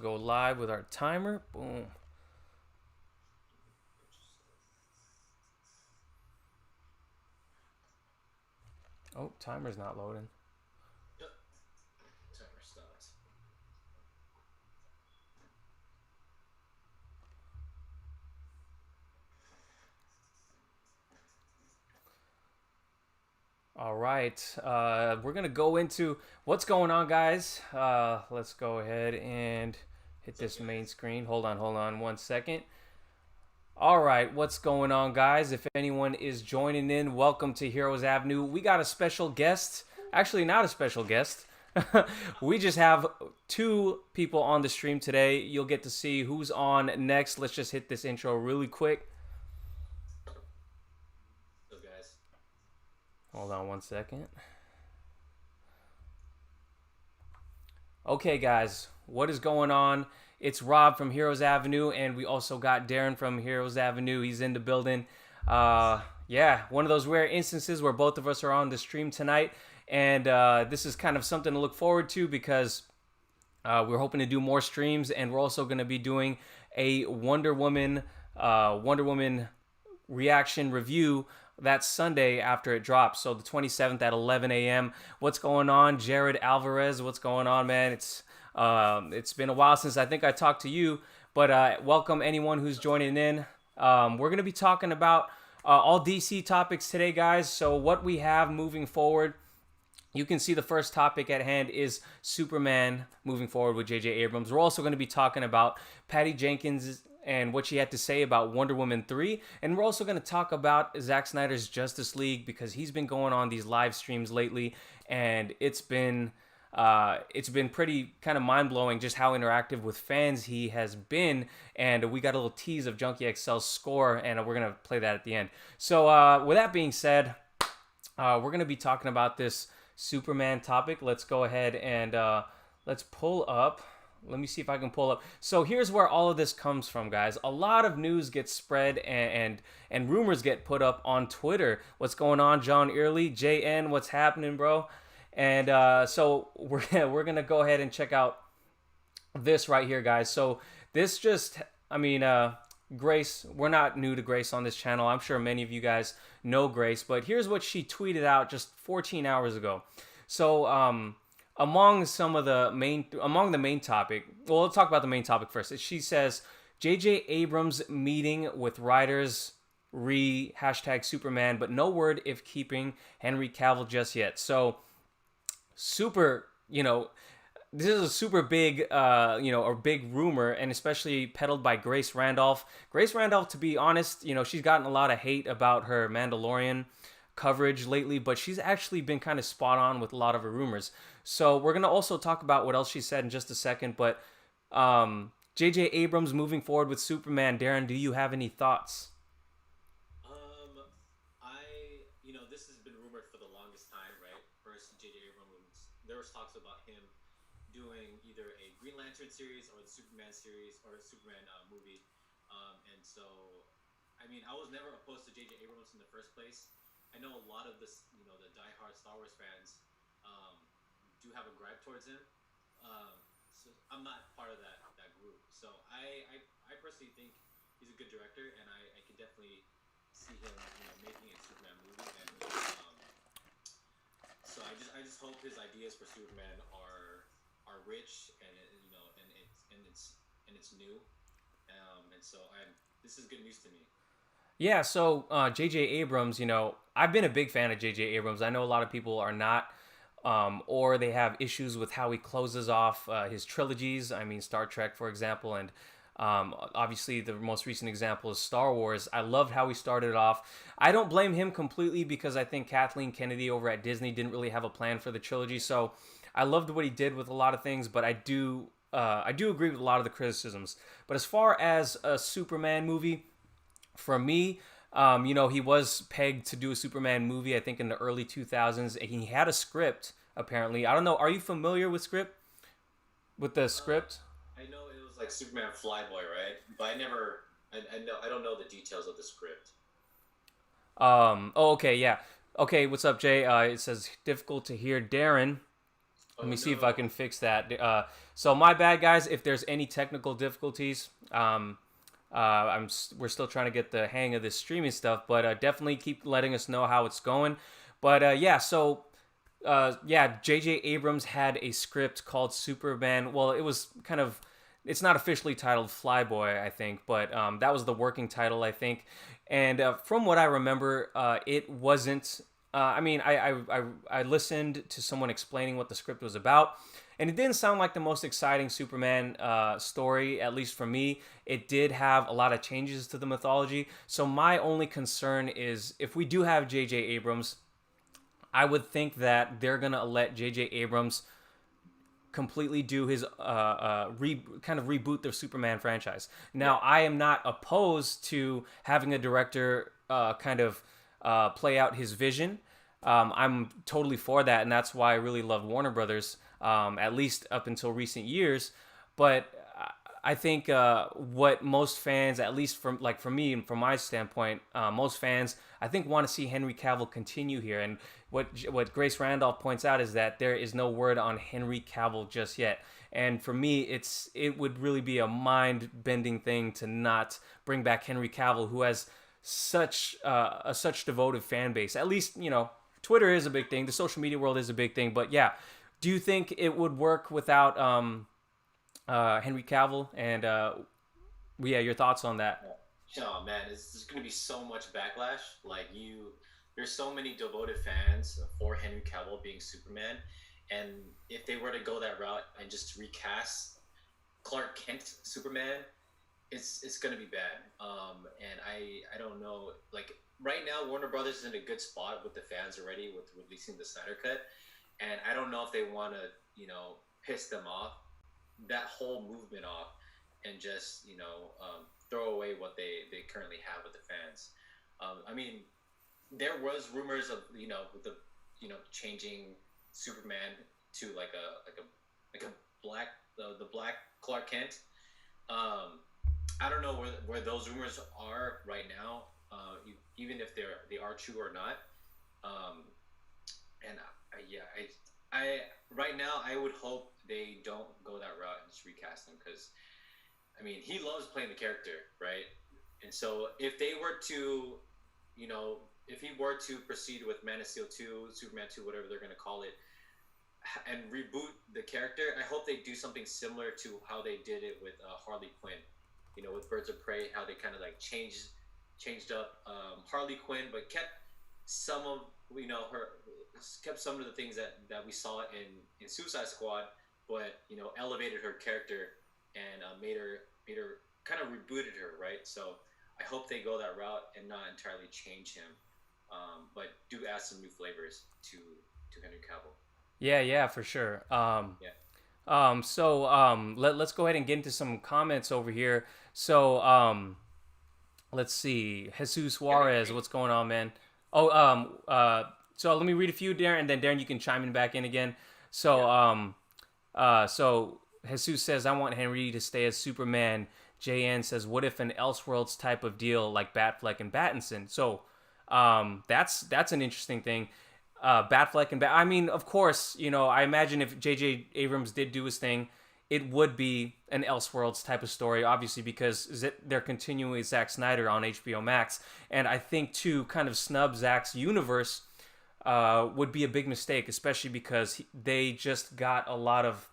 go live with our timer. Boom. Oh, timer's not loading. Yep. Timer stopped. All right. We're going to go into what's going on, guys. Let's go ahead and hit this main screen. Hold on 1 second. All right, what's going on, guys? If anyone is joining in, welcome to Heroes Avenue. We got a special guest. Actually, not a special guest. We just have two people on the stream today. You'll get to see who's on next. Let's just hit this intro really quick. So guys. Hold on 1 second. Okay, guys, what is going on? It's Rob from Heroes Avenue, and we also got Darren from Heroes Avenue. He's in the building. Yeah, one of those rare instances where both of us are on the stream tonight, and this is kind of something to look forward to because we're hoping to do more streams, and we're also going to be doing a Wonder Woman reaction review that's Sunday after it drops, so the 27th at 11 a.m. What's going on, Jared Alvarez? What's going on, man? It's been a while since I think I talked to you, but welcome anyone who's joining in. We're going to be talking about all DC topics today, guys. So what we have moving forward, you can see the first topic at hand is Superman moving forward with J.J. Abrams. We're also going to be talking about Patty Jenkins and what she had to say about Wonder Woman 3. And we're also going to talk about Zack Snyder's Justice League because he's been going on these live streams lately, and it's been pretty kind of mind-blowing just how interactive with fans he has been. And we got a little tease of Junkie XL's score, and we're going to play that at the end. So with that being said, we're going to be talking about this Superman topic. Let's go ahead and let's pull up. Let me see if I can pull up. So here's where all of this comes from, guys. A lot of news gets spread and rumors get put up on Twitter. What's going on, John Early? JN, what's happening, bro? And so we're gonna go ahead and check out this right here, guys. So this just, Grace, we're not new to Grace on this channel. I'm sure many of you guys know Grace, but here's what she tweeted out just 14 hours ago. So among the main topic, well, let's talk about the main topic first. She says, J.J. Abrams meeting with writers #Superman, but no word if keeping Henry Cavill just yet. So super, this is a super big, a big rumor, and especially peddled by Grace Randolph. Grace Randolph, to be honest, she's gotten a lot of hate about her Mandalorian coverage lately, but she's actually been kind of spot on with a lot of her rumors. So we're going to also talk about what else she said in just a second, but J.J. Abrams moving forward with Superman. Darren, do you have any thoughts? This has been rumored for the longest time, right? First, J.J. Abrams, there was talks about him doing either a Green Lantern series or the Superman series or a Superman movie. And so, I was never opposed to J.J. Abrams in the first place. I know a lot of this, the diehard Star Wars fans do have a gripe towards him. So I'm not part of that group. So I personally think he's a good director, and I can definitely see him, making a Superman movie. And so I just hope his ideas for Superman are rich and it's new. And so this is good news to me. Yeah, so J.J. Abrams, I've been a big fan of J.J. Abrams. I know a lot of people are not, or they have issues with how he closes off his trilogies. Star Trek, for example, and obviously the most recent example is Star Wars. I loved how he started off. I don't blame him completely because I think Kathleen Kennedy over at Disney didn't really have a plan for the trilogy. So I loved what he did with a lot of things, but I do agree with a lot of the criticisms. But as far as a Superman movie, for me, he was pegged to do a Superman movie, I think in the early 2000s. And he had a script, apparently. I don't know. Are you familiar with the script? I know it was like Superman Flyboy, right? But I don't know the details of the script. Okay, yeah. Okay, what's up, Jay? It says difficult to hear Darren. Let Oh me see if I no. can fix that. So my bad, guys. If there's any technical difficulties, we're still trying to get the hang of this streaming stuff, but definitely keep letting us know how it's going. But yeah, so yeah, J.J. Abrams had a script called Superman. Well, it was kind of, it's not officially titled Flyboy, I think, but that was the working title, I think. And from what I remember, it wasn't. I mean, I listened to someone explaining what the script was about, and it didn't sound like the most exciting Superman story, at least for me. It did have a lot of changes to the mythology. So my only concern is if we do have J.J. Abrams, I would think that they're gonna let J.J. Abrams completely do his kind of reboot the Superman franchise. Yeah. Now, I am not opposed to having a director kind of play out his vision. I'm totally for that, and that's why I really love Warner Brothers, at least up until recent years. But I think what most fans, at least from like for me and from my standpoint, most fans I think want to see Henry Cavill continue here. And what Grace Randolph points out is that there is no word on Henry Cavill just yet. And for me, it would really be a mind bending thing to not bring back Henry Cavill, who has such devoted fan base. At least Twitter is a big thing. The social media world is a big thing. But yeah, do you think it would work without Henry Cavill? And yeah, your thoughts on that? Oh man, there's going to be so much backlash. There's so many devoted fans for Henry Cavill being Superman, and if they were to go that route and just recast Clark Kent Superman, it's going to be bad. And I don't know. Like right now, Warner Brothers is in a good spot with the fans already with releasing the Snyder Cut, and I don't know if they want to piss them off, that whole movement off, and just throw away what they currently have with the fans. I mean, there was rumors of with the changing Superman to like a black the black Clark Kent. I don't know where those rumors are right now, even if they are true or not. And yeah, I right now I would hope they don't go that route and just recast him, because I mean, he loves playing the character, right? And so if they were to, if he were to proceed with Man of Steel 2, Superman 2, whatever they're going to call it, and reboot the character, I hope they do something similar to how they did it with Harley Quinn, with Birds of Prey, how they kind of like changed up Harley Quinn, but kept some of, her, kept some of the things that we saw in Suicide Squad, but, elevated her character and made her kind of rebooted her, right? So I hope they go that route and not entirely change him, but do add some new flavors to Henry Cavill. Yeah, for sure. Yeah. Let's go ahead and get into some comments over here. So let's see, Jesus Juarez, what's going on, man? Oh, so let me read a few, Darren, and then Darren, you can chime in back in again. So so Jesus says, I want Henry to stay as Superman. JN says, what if an Elseworlds type of deal like Batfleck and Pattinson? So that's an interesting thing. Batfleck and I mean, of course, I imagine if J.J. Abrams did do his thing, it would be an Elseworlds type of story, obviously, because they're continuing with Zack Snyder on HBO Max. And I think to kind of snub Zack's universe would be a big mistake, especially because they just got a lot of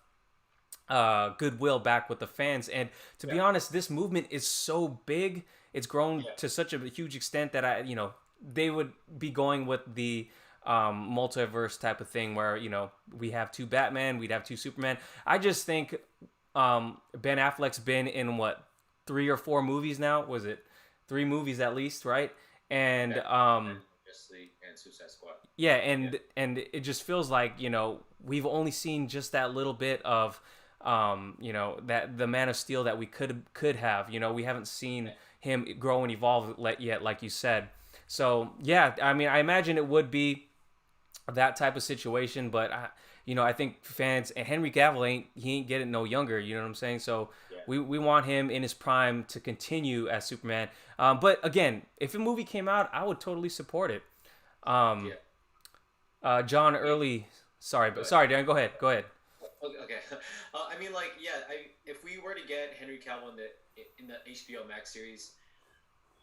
goodwill back with the fans. And to be honest, this movement is so big, it's grown to such a huge extent that they would be going with the multiverse type of thing where we have two Batman, we'd have two Superman. I just think Ben Affleck's been in what, 3 or 4 movies now? Was it 3 movies at least, right? And and Suicide Squad. Yeah, and it just feels like we've only seen just that little bit of that the Man of Steel that we could have. We haven't seen him grow and evolve yet, like you said. So yeah, I mean, I imagine it would be that type of situation, but I think fans, and Henry Cavill ain't getting no younger. You know what I'm saying? So we want him in his prime to continue as Superman. But again, if a movie came out, I would totally support it. John Early, sorry, Darren, go ahead. Okay, okay. I mean, like, yeah. If we were to get Henry Cavill in the HBO Max series,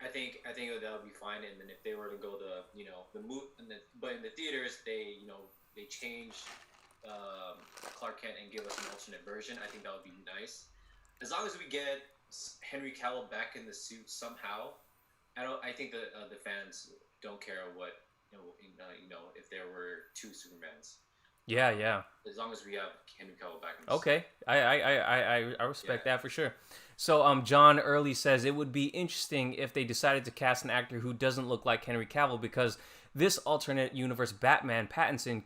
I think that would be fine. And then if they were to go the move, but in the theaters they change Clark Kent and give us an alternate version. I think that would be nice. As long as we get Henry Cavill back in the suit somehow, I don't. I think the fans don't care what if there were two Supermans. Yeah, yeah. As long as we have Henry Cavill back in the suit. Okay, I respect Yeah. that for sure. So John Early says it would be interesting if they decided to cast an actor who doesn't look like Henry Cavill because this alternate universe Batman Pattinson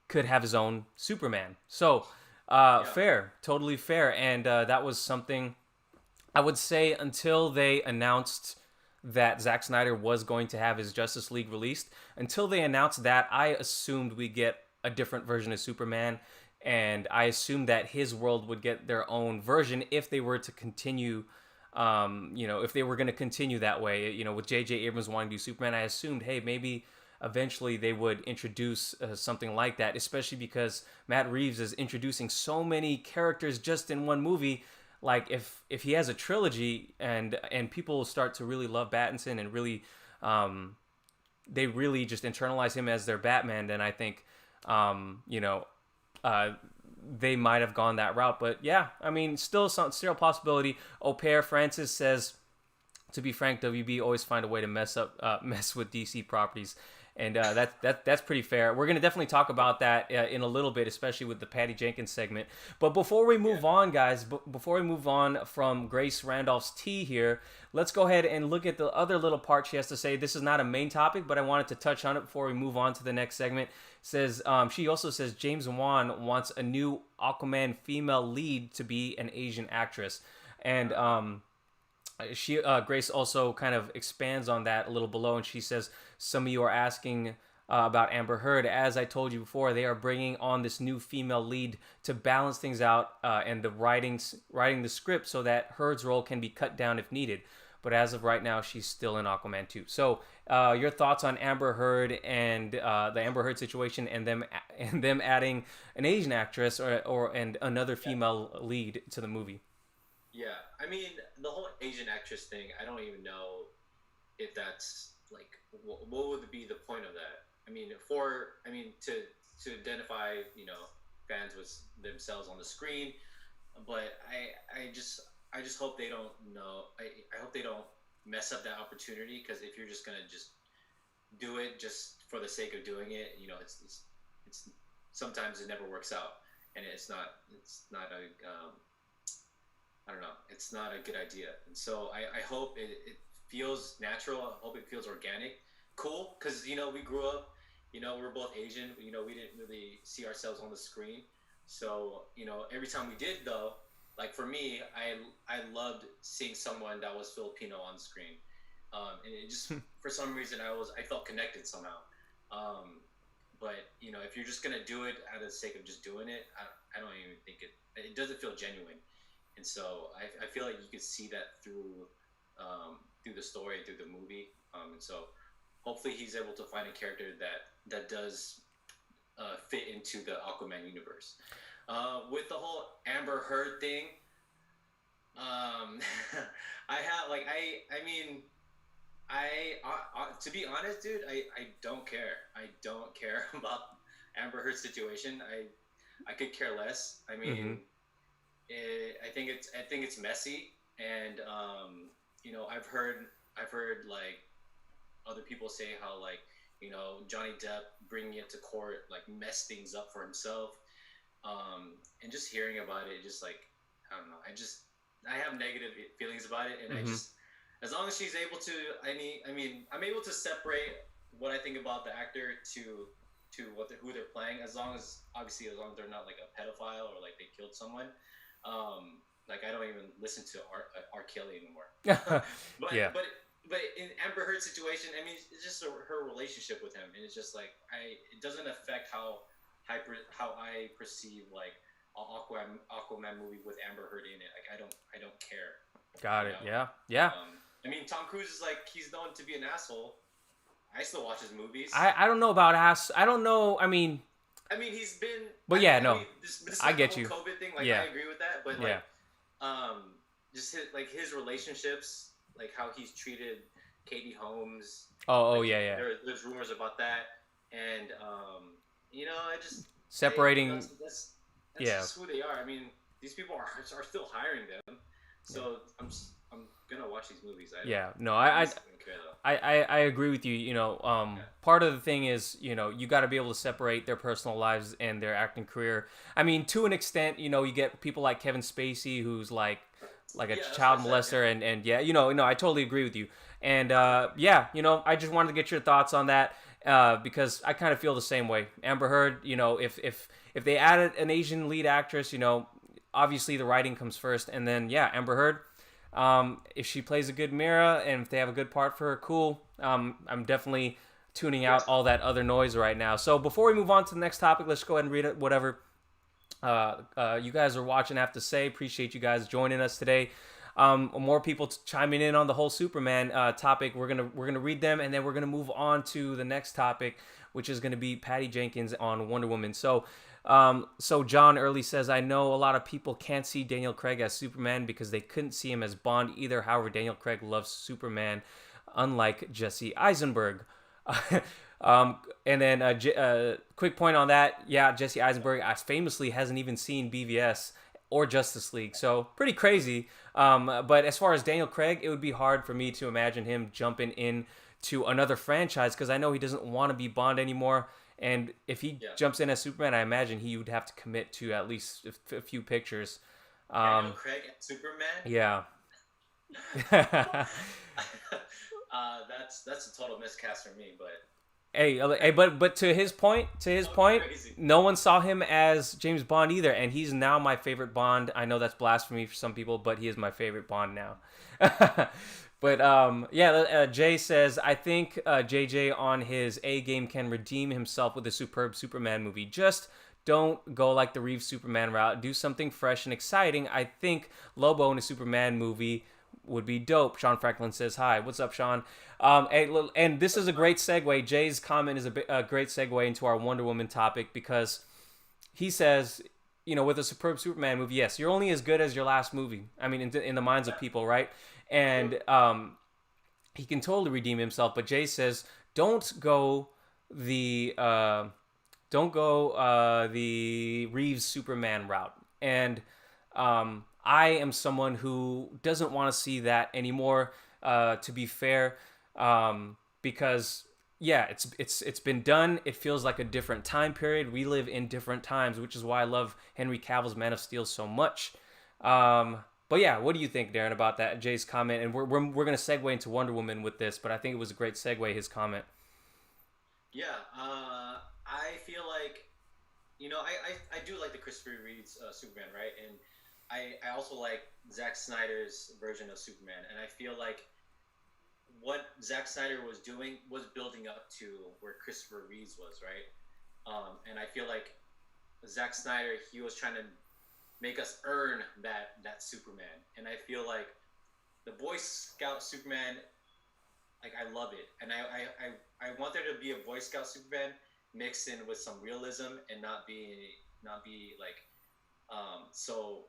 could have his own Superman. So Yeah. fair, totally fair, and that was something I would say until they announced that Zack Snyder was going to have his Justice League released. Until they announced that, I assumed we get a different version of Superman, and I assumed that his world would get their own version if they were to continue. If they were going to continue that way, with J.J. Abrams wanting to do Superman, I assumed, hey, maybe eventually they would introduce something like that, especially because Matt Reeves is introducing so many characters just in one movie. Like if he has a trilogy and people start to really love Pattinson and really they really just internalize him as their Batman, then I think uh, they might have gone that route. But yeah, I mean, still a possibility. Au pair Francis says, to be frank, WB always find a way to mess with DC properties, and that's pretty fair. We're gonna definitely talk about that in a little bit, especially with the Patty Jenkins segment. But before we move on, guys, before we move on from Grace Randolph's tea here, let's go ahead and look at the other little part she has to say. This is not a main topic, but I wanted to touch on it before we move on to the next segment. Says she also says James Wan wants a new Aquaman female lead to be an Asian actress, and she Grace also kind of expands on that a little below, and she says some of you are asking about Amber Heard. As I told you before, they are bringing on this new female lead to balance things out and the writing the script so that Heard's role can be cut down if needed. But as of right now, she's still in Aquaman 2. So your thoughts on Amber Heard and the Amber Heard situation and them adding an Asian actress and another female lead to the movie? Yeah, I mean the whole Asian actress thing. I don't even know if that's like what would be the point of that. To identify fans with themselves on the screen, but I just hope they don't know. I hope they don't mess up that opportunity because if you're just gonna just do it just for the sake of doing it, it's sometimes it never works out and it's not a I don't know. It's not a good idea. And so I hope it feels natural. I hope it feels organic. Cool. Because, we grew up, we're both Asian. We didn't really see ourselves on the screen. So, every time we did, though, like for me, I loved seeing someone that was Filipino on the screen. And it just, for some reason, I felt connected somehow. But, if you're just going to do it out of the sake of just doing it, I don't even think it doesn't feel genuine. And so I feel like you could see that through the story, through the movie. And so hopefully he's able to find a character that does fit into the Aquaman universe. With the whole Amber Heard thing, to be honest, dude, I don't care. I don't care about Amber Heard's situation. I could care less. I mean. Mm-hmm. I think it's messy, and I've heard like other people say how like Johnny Depp bringing it to court like messed things up for himself, and just hearing about it, just like I don't know, I have negative feelings about it, and Mm-hmm. as long as she's able to, I'm able to separate what I think about the actor to who they're playing, as long as they're not like a pedophile or like they killed someone. Like I don't even listen to R. Kelly anymore. but Yeah. but in Amber Heard's situation, I mean, it's just her relationship with him, and it's just like it doesn't affect how I perceive like an Aquaman movie with Amber Heard in it. Like I don't care. Got You it. know? Yeah. Yeah. I mean, Tom Cruise is like he's known to be an asshole. I still watch his movies. I don't know about ass. I don't know. I mean, I mean, he's been. But yeah, I no, mean, this I like the get whole you. COVID thing. Like, Yeah, I agree with that, but yeah. like, just his relationships, like how he's treated Katie Holmes. Oh, Like, yeah, yeah. there's rumors about that, and you know, I just Separating, that's yeah. just who they are. I mean, these people are still hiring them, Yeah. so I'm gonna watch these movies. Yeah, no, I honestly don't care though. I agree with you. You know, Yeah. part of the thing is, you know, you got to be able to separate their personal lives and their acting career. I mean, to an extent, you know, you get people like Kevin Spacey, who's like a Yeah, that's child what I said. molester, and yeah, you know, no, I totally agree with you. And yeah, you know, I just wanted to get your thoughts on that because I kind of feel the same way. Amber Heard, you know, if they added an Asian lead actress, you know, obviously the writing comes first, and then yeah, Amber Heard. If she plays a good Mira and if they have a good part for her, cool. I'm definitely tuning Yeah. out all that other noise right now. So before we move on to the next topic, let's go ahead and read it. Whatever you guys are watching have to say. Appreciate you guys joining us today. More people chiming in on the whole Superman topic. We're gonna read them and then we're gonna move on to the next topic, which is gonna be Patty Jenkins on Wonder Woman. So John Early says, I know a lot of people can't see Daniel Craig as Superman because they couldn't see him as Bond either. However, Daniel Craig loves Superman, unlike Jesse Eisenberg. And then quick point on that. Yeah, Jesse Eisenberg famously hasn't even seen BVS or Justice League. So pretty crazy. But as far as Daniel Craig, it would be hard for me to imagine him jumping in to another franchise because I know he doesn't want to be Bond anymore. And if he jumps in as Superman, I imagine he would have to commit to at least a few pictures. Daniel Craig and Superman. Yeah. That's a total miscast for me, but Hey, but to his point, crazy. no one saw him as James Bond either, and he's now my favorite Bond. I know that's blasphemy for some people, but he is my favorite Bond now. But yeah, Jay says, I think JJ on his A game can redeem himself with a superb Superman movie. Just don't go like the Reeves Superman route. Do something fresh and exciting. I think Lobo in a Superman movie would be dope. Sean Franklin says hi. What's up, Sean? And this is a great segue. Jay's comment is a great segue into our Wonder Woman topic because he says, you know, with a superb Superman movie, yes, you're only as good as your last movie. I mean, in the minds of people, right? And he can totally redeem himself. But Jay says, don't go the Reeves Superman route. And I am someone who doesn't want to see that anymore. To be fair, because yeah, it's been done. It feels like a different time period. We live in different times, which is why I love Henry Cavill's Man of Steel so much. But yeah, what do you think, Darren, about that Jay's comment? And we're gonna segue into Wonder Woman with this, but I think it was a great segue, his comment. Yeah, I feel like, you know, I do like the Christopher Reeve's Superman, right? And I also like Zack Snyder's version of Superman, and I feel like what Zack Snyder was doing was building up to where Christopher Reeves was, right? And I feel like Zack Snyder, he was trying to make us earn that Superman, and I feel like the Boy Scout Superman, like, I love it, and I want there to be a Boy Scout Superman mixed in with some realism and not be like so.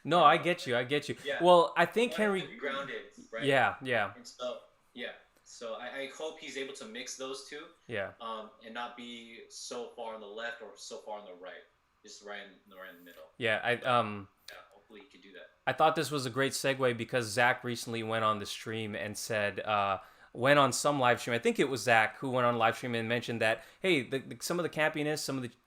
No, I get you. Yeah. Well, I think Henry grounded, right? Yeah. And so so I hope he's able to mix those two. Yeah. And not be so far on the left or so far on the right, just right in the middle. Yeah. Hopefully he can do that. I thought this was a great segue because Zack recently went on the stream and said, went on some live stream. I think it was Zack who went on live stream and mentioned that, hey, some of the campiness,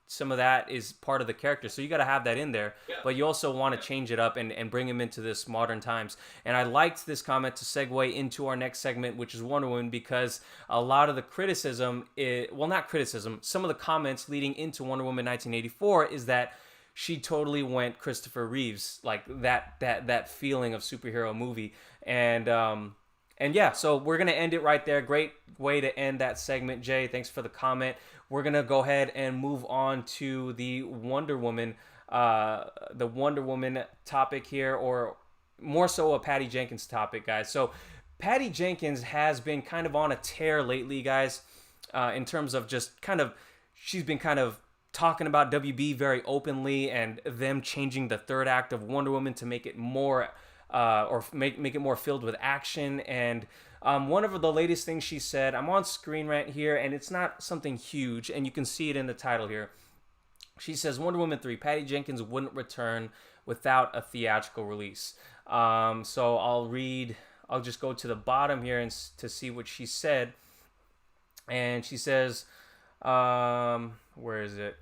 some of that is part of the character. So you got to have that in there, but you also want to change it up and bring him into this modern times. And I liked this comment to segue into our next segment, which is Wonder Woman, because a lot of the criticism, not criticism, some of the comments leading into Wonder Woman 1984 is that she totally went Christopher Reeves, like that feeling of superhero movie. And yeah, so we're going to end it right there. Great way to end that segment, Jay. Thanks for the comment. We're going to go ahead and move on to the Wonder Woman topic here, or more so a Patty Jenkins topic, guys. So Patty Jenkins has been kind of on a tear lately, guys, in terms of just kind of she's been kind of talking about WB very openly and them changing the third act of Wonder Woman to make it more or make it more filled with action. And one of the latest things she said, I'm on screen right here, and it's not something huge, and you can see it in the title here. She says Wonder Woman 3, Patty Jenkins wouldn't return without a theatrical release. So I'll just go to the bottom here and to see what she said. And she says, where is it?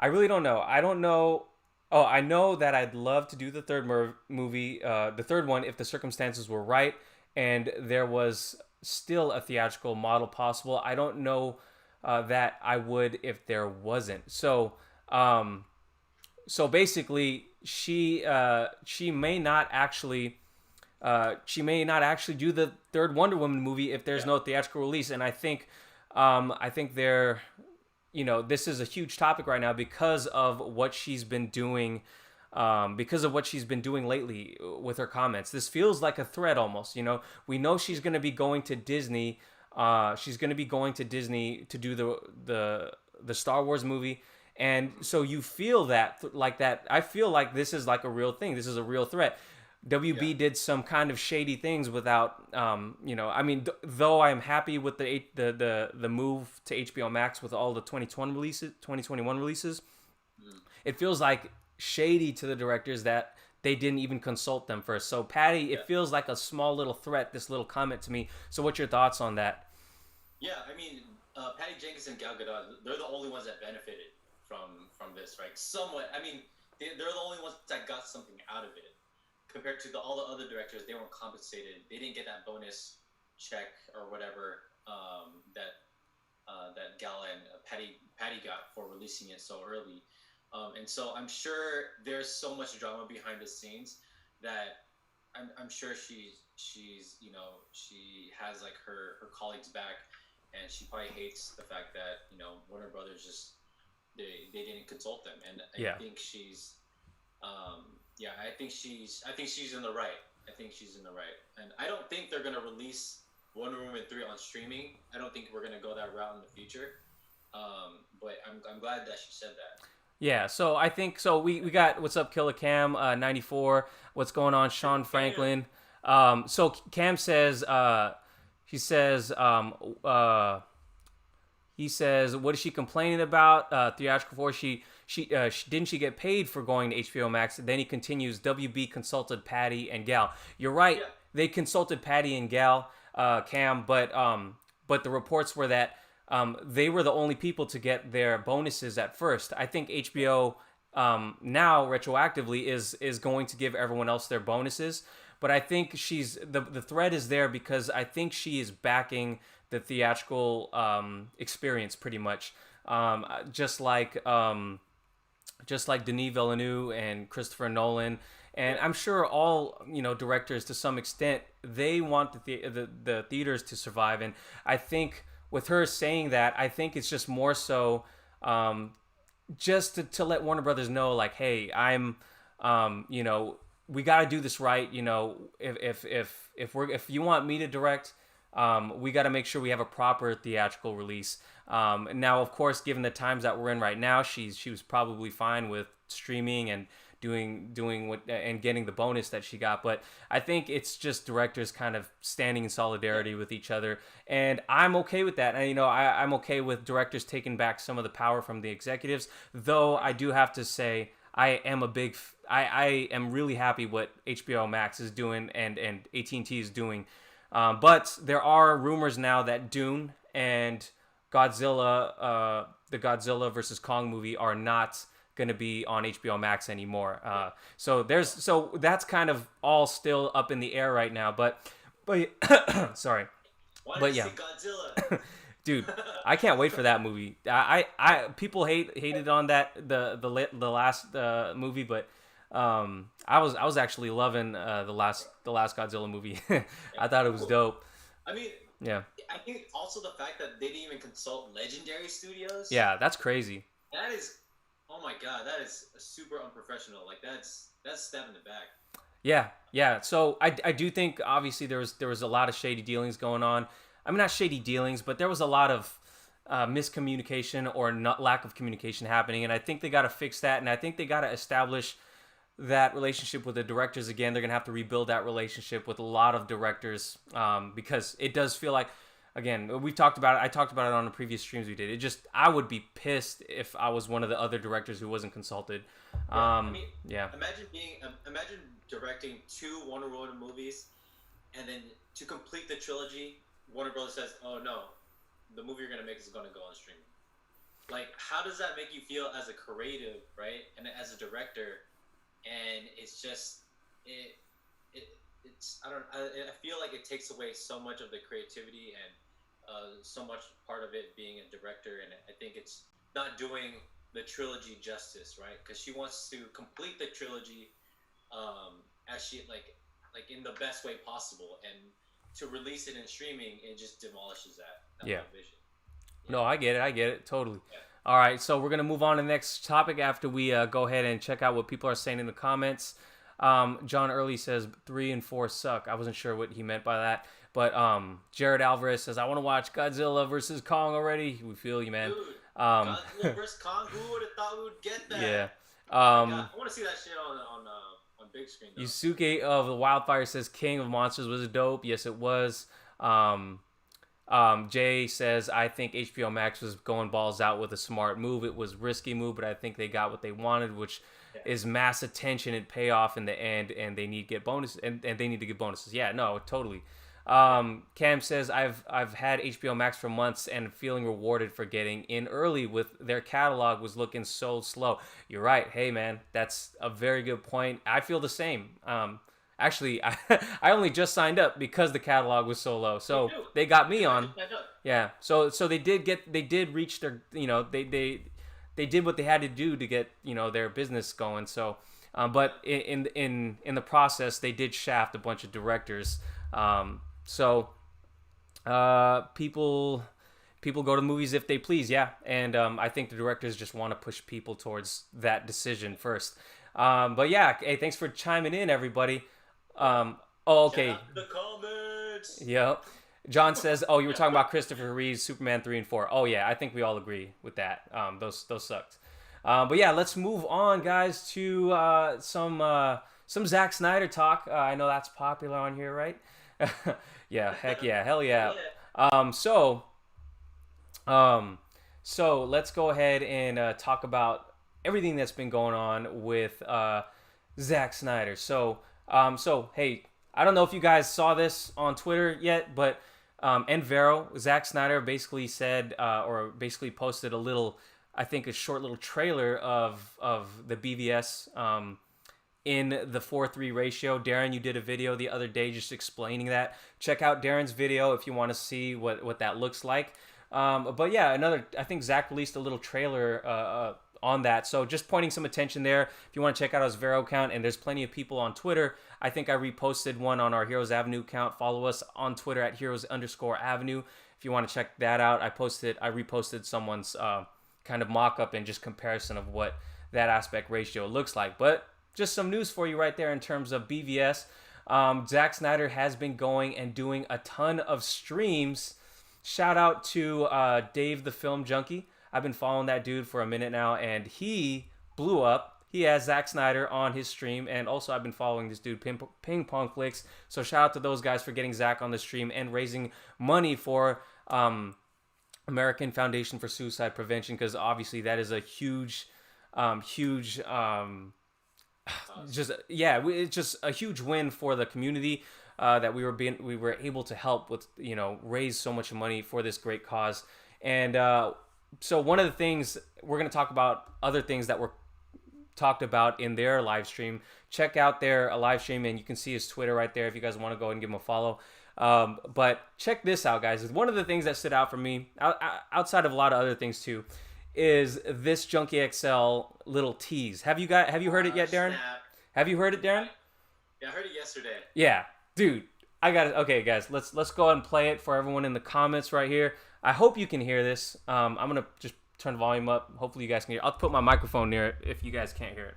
I really don't know. I don't know. Oh, I know that I'd love to do the third movie, the third one, if the circumstances were right and there was still a theatrical model possible. I don't know that I would if there wasn't. So, so basically, she may not actually do the third Wonder Woman movie if there's no theatrical release. And I think they're, this is a huge topic right now because of what she's been doing. Because of what she's been doing lately with her comments. This feels like a threat almost. We know she's going to be going to Disney. She's going to be going to Disney to do the Star Wars movie. And so you feel that like that. I feel like this is like a real thing. This is a real threat. WB did some kind of shady things without, I mean, though I'm happy with the move to HBO Max with all the 2021 releases, it feels like shady to the directors that they didn't even consult them first. So Patty, it feels like a small little threat, this little comment to me. So what's your thoughts on that? Yeah, I mean, Patty Jenkins and Gal Gadot, they're the only ones that benefited from this, right? Somewhat. I mean, they're the only ones that got something out of it. Compared to all the other directors, they weren't compensated. They didn't get that bonus check or whatever that Gal and Patty got for releasing it so early. And so I'm sure there's so much drama behind the scenes that I'm sure she has like her colleagues back, and she probably hates the fact that Warner Brothers just they didn't consult them, and I think she's I think she's in the right. I think she's in the right, and I don't think they're gonna release Wonder Woman 3 on streaming. I don't think we're gonna go that route in the future. But I'm glad that she said that. Yeah, so I think so. We got what's up, Killer Cam 94. What's going on, Sean Franklin? So Cam says he says what is she complaining about theatrical for? She didn't she get paid for going to HBO Max? Then he continues, WB consulted Patty and Gal. You're right. Yeah. They consulted Patty and Gal, Cam, but the reports were that they were the only people to get their bonuses at first. I think HBO now retroactively is going to give everyone else their bonuses. But I think the thread is there because I think she is backing the theatrical experience pretty much. Just like Denis Villeneuve and Christopher Nolan. And I'm sure all directors to some extent, they want the theaters to survive. And I think with her saying that, I think it's just more so just to let Warner Brothers know, like, hey, I'm, we got to do this right. If you want me to direct, we got to make sure we have a proper theatrical release. Now, of course, given the times that we're in right now, she was probably fine with streaming and doing what and getting the bonus that she got. But I think it's just directors kind of standing in solidarity with each other, and I'm okay with that. And I'm okay with directors taking back some of the power from the executives. Though I do have to say, I am really happy what HBO Max is doing and AT&T is doing. But there are rumors now that Dune and Godzilla, the Godzilla versus Kong movie, are not going to be on HBO Max anymore. So that's kind of all still up in the air right now. But sorry. Why did you say Godzilla? Dude, I can't wait for that movie. I people hated on that the last movie, but I was actually loving the last Godzilla movie. I thought it was dope. I mean, yeah. I think also the fact that they didn't even consult Legendary Studios. Yeah, that's crazy. That is, oh my god, that is super unprofessional. Like that's a stab in the back. Yeah. So I do think obviously there was a lot of shady dealings going on. I mean, not shady dealings, but there was a lot of miscommunication or not lack of communication happening, and I think they got to fix that, and I think they got to establish that relationship with the directors again. They're gonna have to rebuild that relationship with a lot of directors, because it does feel like, again, we've talked about it. I talked about it on the previous streams we did. I would be pissed if I was one of the other directors who wasn't consulted. Yeah. Imagine directing 2 Warner Brothers movies, and then to complete the trilogy, Warner Brothers says, "Oh no, the movie you're gonna make is gonna go on streaming." Like, how does that make you feel as a creative, right? And as a director, and it's just it's I feel like it takes away so much of the creativity and so much part of it being a director, and I think it's not doing the trilogy justice, right? Because she wants to complete the trilogy as she like in the best way possible, and to release it in streaming, it just demolishes that Yeah. vision. No, I get it totally. Yeah. All right, so we're gonna move on to the next topic after we go ahead and check out what people are saying in the comments. John Early says 3 and 4 suck. I wasn't sure what he meant by that, but Jared Alvarez says, I want to watch Godzilla versus Kong already. We feel you, man. Dude, Godzilla versus Kong. Who would have thought we would get that? Yeah. I want to see that shit on big screen, though. Yusuke of the Wildfire says King of Monsters was dope. Yes, it was. Jay says, I think HBO Max was going balls out with a smart move. It was risky move, but I think they got what they wanted, which is mass attention and payoff in the end, and they need to get bonuses, and they need to get bonuses. Yeah, no, totally. Cam says, I've had HBO Max for months and feeling rewarded for getting in early with their catalog was looking so slow. You're right. Hey, man, that's a very good point. I feel the same. Actually, I only just signed up because the catalog was so low. So they got me on. Yeah. So they did reach their, they did what they had to do to get, their business going. So, but in the process, they did shaft a bunch of directors. So people go to movies if they please. Yeah. And I think the directors just want to push people towards that decision first. But yeah, hey, thanks for chiming in, everybody. Okay. Shout out to the comments. Yep. John says, "Oh, you were talking about Christopher Reeve's Superman 3 and 4." Oh yeah, I think we all agree with that. Those sucked. But yeah, let's move on, guys, to some Zack Snyder talk. I know that's popular on here, right? Yeah, heck yeah, hell yeah. So let's go ahead and talk about everything that's been going on with Zack Snyder. So hey, I don't know if you guys saw this on Twitter yet, but Zack Snyder basically said, or basically posted a short little trailer of the BVS in the 4:3 ratio. Darren, you did a video the other day just explaining that. Check out Darren's video if you want to see what that looks like. But yeah, I think Zack released a little trailer on that. So just pointing some attention there. If you want to check out his Vero account, and there's plenty of people on Twitter. I think I reposted one on our Heroes Avenue account. Follow us on Twitter at Heroes_Avenue. If you want to check that out, I reposted someone's kind of mock-up and just comparison of what that aspect ratio looks like. But just some news for you right there in terms of BVS. Zack Snyder has been going and doing a ton of streams. Shout out to Dave the Film Junkie. I've been following that dude for a minute now, and he blew up. He has Zack Snyder on his stream, and also I've been following this dude, Ping Pong Flicks. So shout out to those guys for getting Zack on the stream and raising money for American Foundation for Suicide Prevention, because obviously that is a huge, it's just a huge win for the community that we were able to help with, raise so much money for this great cause. And so one of the things we're going to talk about, other things that were talked about in their live stream. Check out their live stream, and you can see his Twitter right there if you guys want to go and give him a follow. But check this out, guys. One of the things that stood out for me, outside of a lot of other things too, is this Junkie XL little tease. Have you heard it yet, Darren? Snap. Have you heard it, Darren? Yeah, I heard it yesterday. Yeah, dude. I got it. Okay, guys, let's go ahead and play it for everyone in the comments right here. I hope you can hear this. I'm gonna just turn the volume up. Hopefully you guys can hear. I'll put my microphone near it if you guys can't hear it.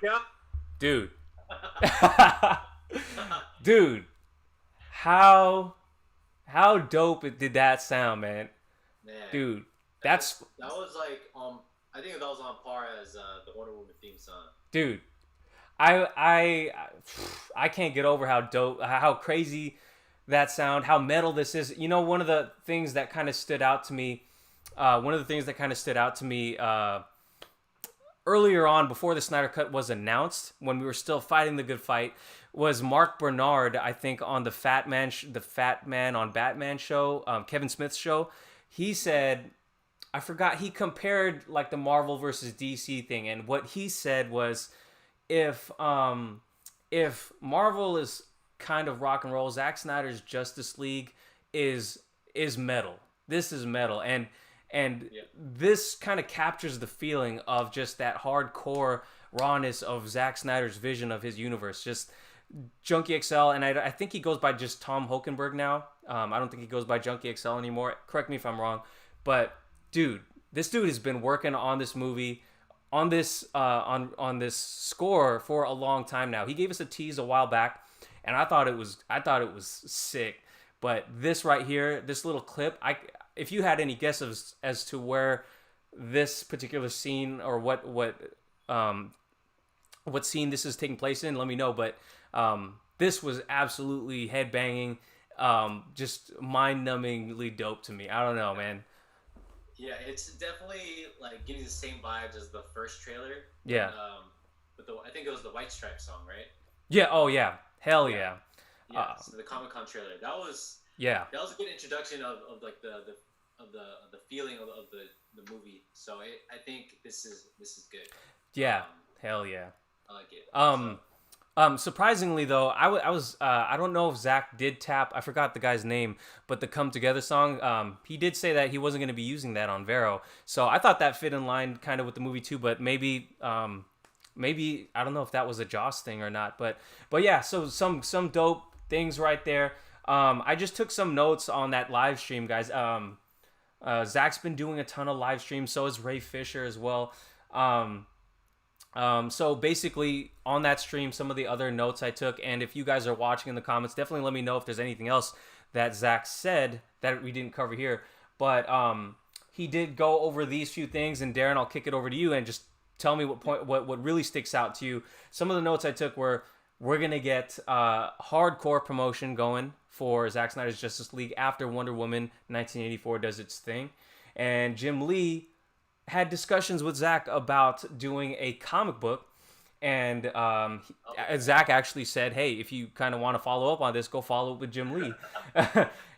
Yeah. dude. Dude, how dope did that sound, man? Man, Dude, that that's that was like I think that was on par as the Wonder Woman theme song. dude. I I can't get over how dope, how crazy that sound, how metal this is. You know, one of the things that kind of stood out to me, earlier on before the Snyder Cut was announced, when we were still fighting the good fight, was Mark Bernard. I think on the Fat Man on Batman show, Kevin Smith's show, he said, I forgot, he compared like the Marvel versus DC thing, and what he said was, if Marvel is kind of rock and roll, Zack Snyder's Justice League is metal. This is metal, and Yeah. this kind of captures the feeling of just that hardcore rawness of Zack Snyder's vision of his universe. Just Junkie XL, and I think he goes by just Tom Hokenberg now. I don't think he goes by Junkie XL anymore. Correct me if I'm wrong, but dude, this dude has been working on this movie, on this score for a long time now. He gave us a tease a while back, and I thought it was sick. But this right here, this little clip, if you had any guesses as to where this particular scene or what scene this is taking place in, let me know. But this was absolutely headbanging, just mind-numbingly dope to me. I don't know, man. Yeah, it's definitely like giving the same vibes as the first trailer. Yeah. But I think it was the White Stripes song, right? Yeah. Oh yeah. Hell Yeah. yeah. Yeah. So the Comic Con trailer. Yeah. That was a good introduction of like the feeling of the movie. So I think this is good. Yeah. Um, Hell yeah. I like it. Surprisingly though, I don't know if Zack did tap. I forgot the guy's name, but the "Come Together" song. He did say that he wasn't going to be using that on Vero, so I thought that fit in line kind of with the movie too. But maybe I don't know if that was a Joss thing or not. But yeah, so some dope things right there. I just took some notes on that live stream, guys. Zack's been doing a ton of live streams, so is Ray Fisher as well. So basically on that stream, some of the other notes I took, and if you guys are watching in the comments, definitely let me know if there's anything else that Zack said that we didn't cover here. But he did go over these few things, and Darren, I'll kick it over to you and just tell me what really sticks out to you. Some of the notes I took were, we're gonna get hardcore promotion going for Zack Snyder's Justice League after Wonder Woman 1984 does its thing, and Jim Lee had discussions with Zack about doing a comic book, and Zack actually said, hey, if you kind of want to follow up on this, go follow up with Jim Lee.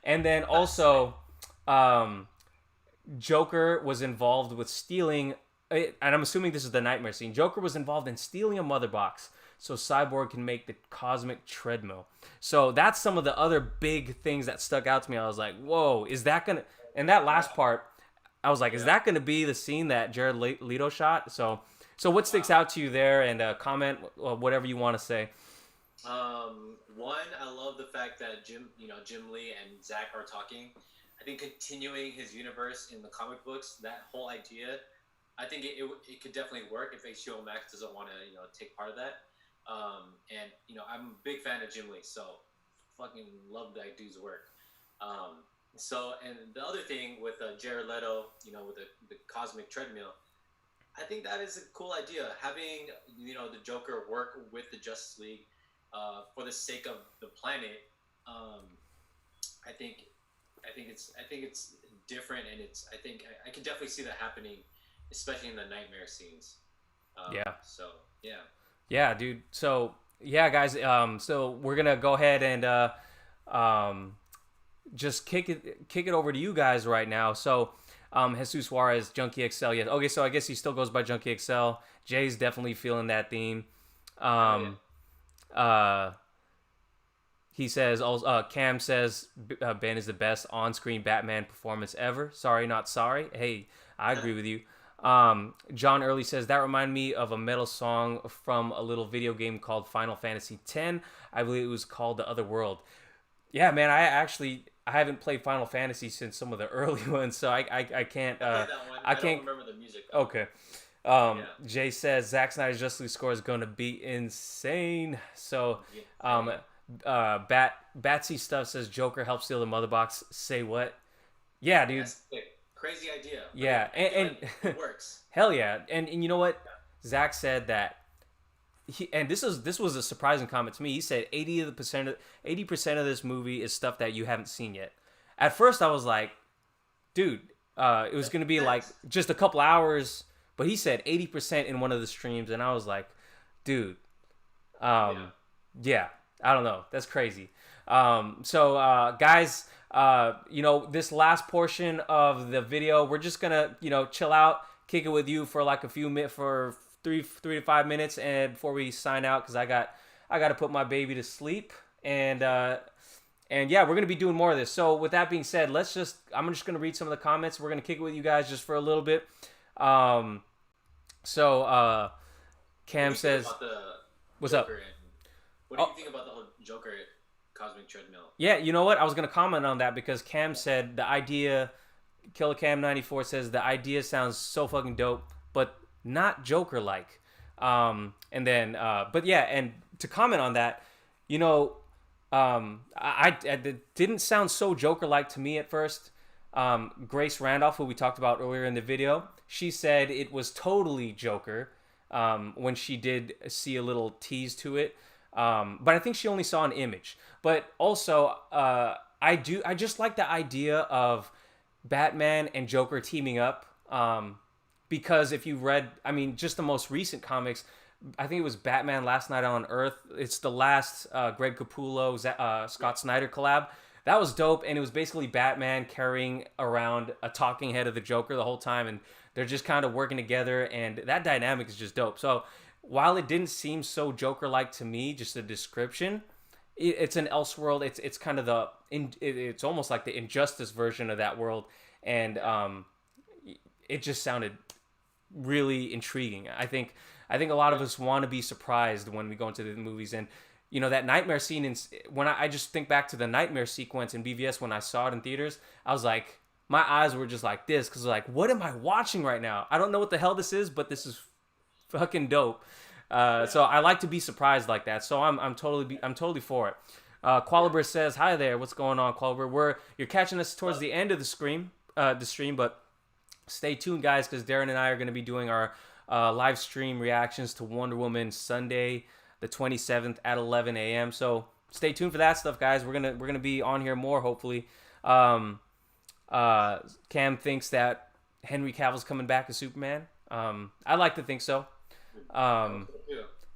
And then also Joker was involved with stealing, and I'm assuming this is the nightmare scene, Joker was involved in stealing a mother box so Cyborg can make the cosmic treadmill. So that's some of the other big things that stuck out to me. I was like, whoa, is that gonna, and that last part, I was like, is that going to be the scene that Jared Leto shot? So what sticks out to you there? And comment whatever you want to say. One, I love the fact that Jim Lee and Zack are talking. I think continuing his universe in the comic books, that whole idea, I think it could definitely work if HBO Max doesn't want to take part of that. And I'm a big fan of Jim Lee, so fucking love that dude's work. So, and the other thing with Jared Leto, with the cosmic treadmill, I think that is a cool idea. Having the Joker work with the Justice League for the sake of the planet. I think it's different, and I can definitely see that happening, especially in the nightmare scenes. Yeah. So yeah. Yeah, dude. So yeah, guys. So we're gonna go ahead and just kick it over to you guys right now. So Jesus Juarez, Junkie XL. Yeah. Okay, so I guess he still goes by Junkie XL. Jay's definitely feeling that theme. He says, Cam says Ben is the best on-screen Batman performance ever. Sorry, not sorry. Hey, I agree with you. John Early says, that reminded me of a metal song from a little video game called Final Fantasy X. I believe it was called The Other World. Yeah, man, I haven't played Final Fantasy since some of the early ones, so I can't. I played that one. I don't remember the music. Okay. Yeah. Jay says Zack Snyder's Justice League score is going to be insane. So, Yeah. um, Batsy stuff says Joker helped steal the mother box. Say what? Yeah, dude. That's a crazy idea, but Yeah, I feel like and it works. hell yeah, and you know what? Zach said that and this was a surprising comment to me. He said 80% of this movie is stuff that you haven't seen yet. At first, I was like, dude, it was gonna be like That's just a couple hours, but he said 80% in one of the streams, and I was like, dude, yeah. yeah, I don't know. That's crazy. Guys, this last portion of the video, we're just gonna, chill out, kick it with you for like a few minutes, for three to 5 minutes, and before we sign out, because I got to put my baby to sleep, and yeah, we're gonna be doing more of this. So with that being said, I'm just gonna read some of the comments. We're gonna kick it with you guys just for a little bit. Um, so What do Cam you think says, about the "What's up?" Joker and what do you think about the whole Joker cosmic treadmill? Yeah, you know what? I was gonna comment on that because Cam said the idea. Killer Cam 94 says the idea sounds so fucking dope, but not Joker like. But yeah, and to comment on that, it didn't sound so Joker like to me at first. Grace Randolph, who we talked about earlier in the video, she said it was totally Joker when she did see a little tease to it. But I think she only saw an image. But also, I just like the idea of Batman and Joker teaming up. Because if you read, I mean, just the most recent comics, I think it was Batman Last Night on Earth. It's the last Greg Capullo, Scott Snyder collab. That was dope, and it was basically Batman carrying around a talking head of the Joker the whole time, and they're just kind of working together, and that dynamic is just dope. So while it didn't seem so Joker-like to me, just the description, it's an Elseworld. It's kind of it's almost like the Injustice version of that world, and it just sounded really intriguing. I think a lot of us want to be surprised when we go into the movies, and that nightmare scene. When I just think back to the nightmare sequence in BVS when I saw it in theaters, I was like, my eyes were just like this because like, what am I watching right now? I don't know what the hell this is, but this is fucking dope. So I like to be surprised like that. So I'm totally for it. Qualiber says, "Hi there, what's going on, Qualiber? You're catching us towards the end of the stream, but stay tuned, guys, because Darren and I are going to be doing our live stream reactions to Wonder Woman Sunday, the 27th at 11 a.m. So stay tuned for that stuff, guys. We're gonna be on here more, hopefully. Cam thinks that Henry Cavill's coming back as Superman. I like to think so. And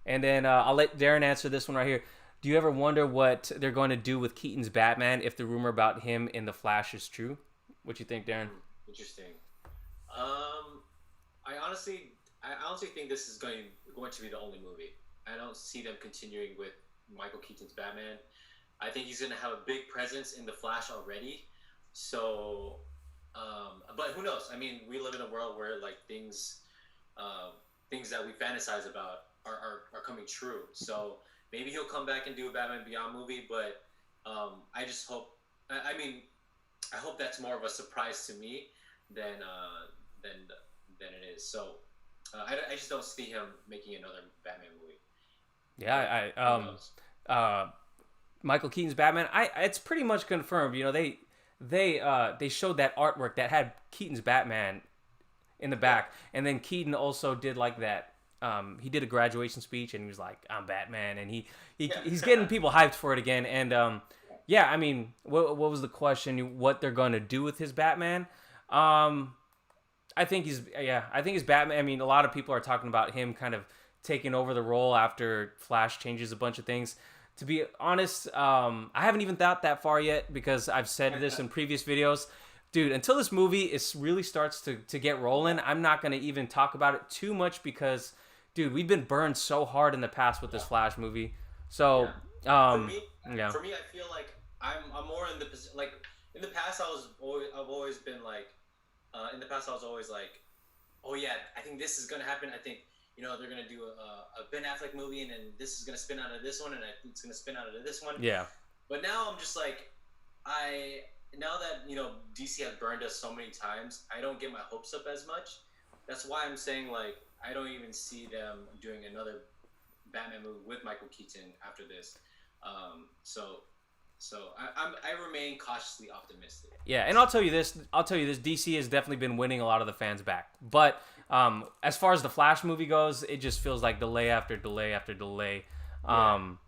then I'll let Darren answer this one right here. Do you ever wonder what they're going to do with Keaton's Batman if the rumor about him in The Flash is true? What you think, Darren? Interesting. I honestly think this is going to be the only movie. I don't see them continuing with Michael Keaton's Batman. I think he's going to have a big presence in The Flash already. So, but who knows? I mean, we live in a world where like things that we fantasize about are coming true. So maybe he'll come back and do a Batman Beyond movie. But I just hope. I hope that's more of a surprise to me than it is. So I just don't see him making another Batman movie. Yeah, Michael Keaton's Batman. It's pretty much confirmed. They showed that artwork that had Keaton's Batman in the back, and then Keaton also did like that. He did a graduation speech, and he was like, "I'm Batman," and he's getting people hyped for it again. And yeah, I mean, what was the question? What they're going to do with his Batman? I think he's Batman. I mean, a lot of people are talking about him kind of taking over the role after Flash changes a bunch of things. To be honest, I haven't even thought that far yet because I've said this in previous videos. Dude, until this movie really starts to get rolling, I'm not going to even talk about it too much because, dude, we've been burned so hard in the past with this Flash movie. So, for me, I feel like I'm more in the position. Like in the past, I've always been like, oh yeah, I think this is gonna happen. I think they're gonna do a Ben Affleck movie, and then this is gonna spin out of this one, and I think it's gonna spin out of this one. Yeah. But now I'm just like, now that DC has burned us so many times, I don't get my hopes up as much. That's why I'm saying like I don't even see them doing another Batman movie with Michael Keaton after this. I remain cautiously optimistic. Yeah, and I'll tell you this. DC has definitely been winning a lot of the fans back. But as far as the Flash movie goes, it just feels like delay after delay after delay. Yeah. Um,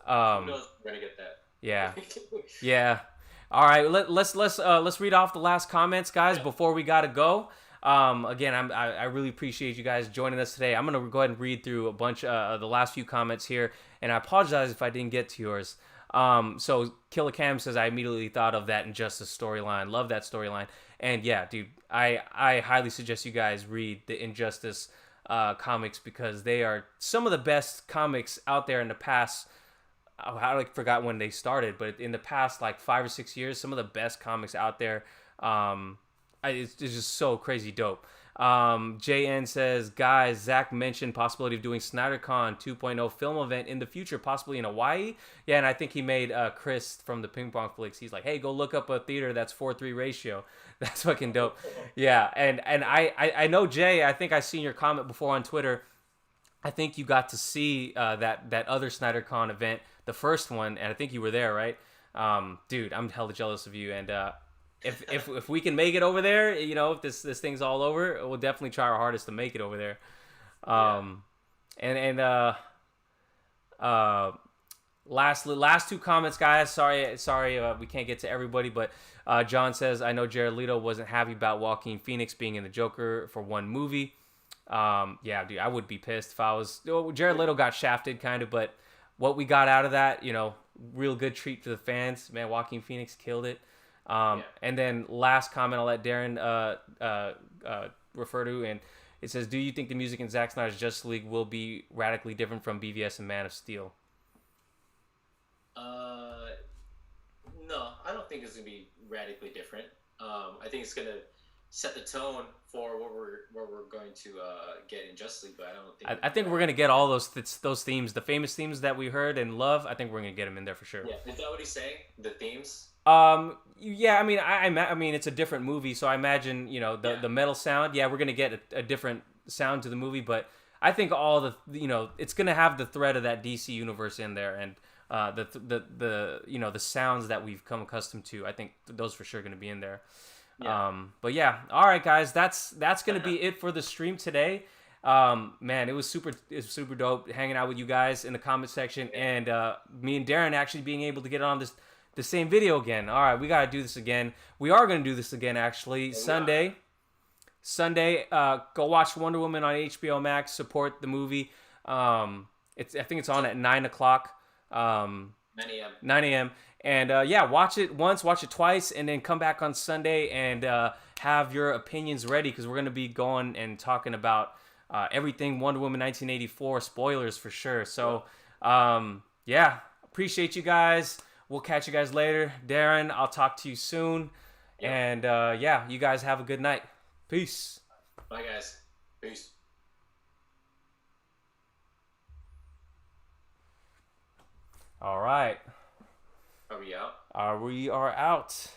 Who knows? We're gonna get that. yeah, yeah. All right, let's read off the last comments, guys, before we gotta go. Again, I really appreciate you guys joining us today. I'm gonna go ahead and read through a bunch of the last few comments here, and I apologize if I didn't get to yours. So Killer Cam says I immediately thought of that Injustice storyline. Love that storyline, and yeah, dude, I highly suggest you guys read the Injustice comics because they are some of the best comics out there in the past. I forgot when they started, but in the past like 5 or 6 years, some of the best comics out there. It's just so crazy dope. JN says, guys, Zack mentioned possibility of doing SnyderCon 2.0 film event in the future, possibly in Hawaii. Yeah, and I think he made Chris from the Ping Pong Flicks. He's like, hey, go look up a theater that's 4:3 ratio. That's fucking dope. Yeah, and I know Jay. I think I seen your comment before on Twitter. I think you got to see that other SnyderCon event, the first one, and I think you were there, right? Dude, I'm hella jealous of you. And if we can make it over there, if this thing's all over, we'll definitely try our hardest to make it over there. Last two comments, guys. Sorry, we can't get to everybody, but John says I know Jared Leto wasn't happy about Joaquin Phoenix being in the Joker for one movie. Yeah, dude, I would be pissed if I was. Jared Leto got shafted, kind of, but what we got out of that, real good treat for the fans. Man, Joaquin Phoenix killed it. And then last comment I'll let Darren refer to, and it says, do you think the music in Zack Snyder's Justice League will be radically different from BVS and Man of Steel? No, I don't think it's gonna be radically different. I think it's gonna set the tone for what we're going to get in Justice League, but I don't think. I think we're gonna get all those themes, the famous themes that we heard and love. I think we're gonna get them in there for sure. Yeah, is that what he's saying? The themes? Yeah, I mean, I mean, it's a different movie, so I imagine, the metal sound. Yeah, we're gonna get a different sound to the movie, but I think all the, it's gonna have the thread of that DC universe in there, and the sounds that we've come accustomed to. I think those for sure gonna be in there. Yeah. But yeah, all right, guys, that's gonna be it for the stream today. Man, it was super dope hanging out with you guys in the comment section, and me and Darren actually being able to get on the same video again. All right, we gotta do this again. We are gonna do this again, actually. Sunday, go watch Wonder Woman on HBO Max. Support the movie. I think it's on at 9:00. 9 a.m. 9 a.m. And yeah, watch it once, watch it twice, and then come back on Sunday and have your opinions ready, because we're gonna be going and talking about everything Wonder Woman 1984. Spoilers for sure. So yeah, appreciate you guys. We'll catch you guys later. Darren, I'll talk to you soon. Yep. And yeah, you guys have a good night. Peace. Bye, guys. Peace. All right. Are we out? We are out.